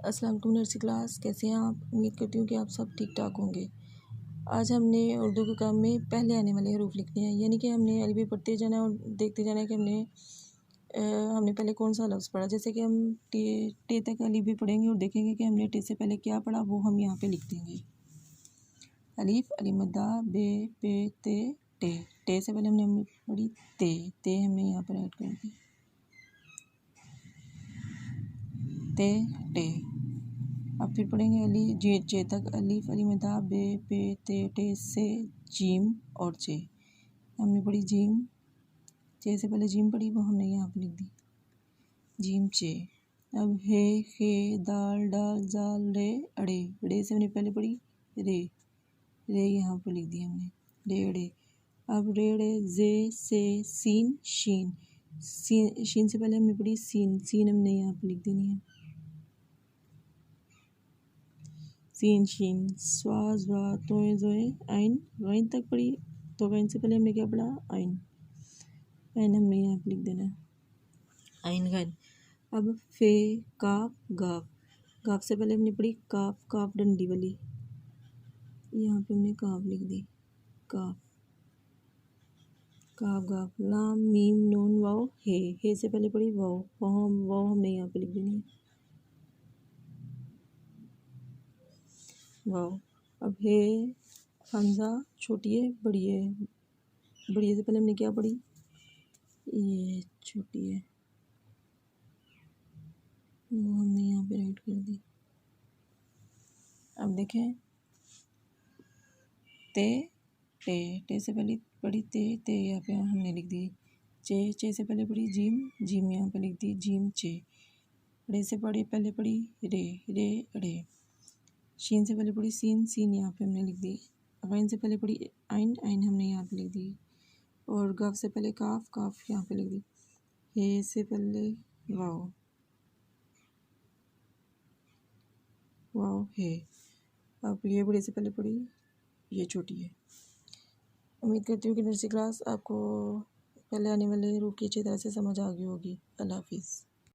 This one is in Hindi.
अस्सलाम वालेकुम नर्सरी क्लास, कैसे हैं आप। उम्मीद करती हूँ कि आप सब ठीक ठाक होंगे। आज हमने उर्दू के काम में पहले आने वाले हरूफ लिखने हैं, यानी कि हमने अरबी पढ़ते जाना है और देखते जाना है कि हमने पहले कौन सा लफ्ज़ पढ़ा। जैसे कि हम टे तक अलिफ भी पढ़ेंगे और देखेंगे कि हमने टे से पहले क्या पढ़ा, वो हम यहाँ पे लिख देंगे। अलिफ, अलिमदा, बे, पे, ते, टे। टे से पहले हमने पढ़ी ते हमने यहाँ पर ऐड कर दी। टे। अब फिर पढ़ेंगे चे तक अलिफ, अलिमदा, बे, पे, ते, से, जीम और चे। हमने पढ़ी जीम, चे से पहले जीम पढ़ी, वो हमने यहाँ पे लिख दी जीम चे। अब हे, खे, दाल, डाल, जाल, रे, अड़े से हमने पहले पढ़ी रे यहाँ पे लिख दी हमने रे अड़े। अब रे अड़े, जे, से, सीन, शीन से पहले हमने पढ़ी सीन हमने यहाँ पे लिख देनी है सीन, शीन, स्वा, ज़्वा, तोए, ज़ोए, आइन, गाइन तक पढ़ी। तो गाइन से पहले हमने क्या पढ़ा, आइन हमने यहाँ पे लिख देना है आइन गाइन। अब फे, काफ, गाफ से पहले हमने पढ़ी काफ डंडी वाली, यहाँ पे हमने काफ लिख दी काफ गाफ। लाम, मीम, नून, वाव, हे से पहले पढ़ी वाव हमने यहाँ पे लिख देनी है वाव। अब हे, हमजा, छोटी है बड़ी से पहले हमने क्या पढ़ी, ये छोटी है, वो हमने यहाँ पे राइट कर दी। अब देखें टे से पहले पढ़ी ते यहाँ पे हमने लिख दी चे से पहले पढ़ी जीम यहाँ पे लिख दी जीम चे। अड़े से पहले पढ़ी रे अड़े। शीन से पहले पढ़ी सीन यहाँ पे हमने लिख दी। गाइन से पहले पढ़ी आइन हमने यहाँ पे लिख दी। और गाफ से पहले काफ यहाँ पे लिख दी। हे से पहले वाव हे। अब ये बड़े से पहले पढ़ी, ये छोटी है। उम्मीद करती हूँ कि नर्सरी क्लास आपको पहले आने वाले रूप की अच्छी तरह से समझ आ गई होगी। अल्लाह हाफिज़।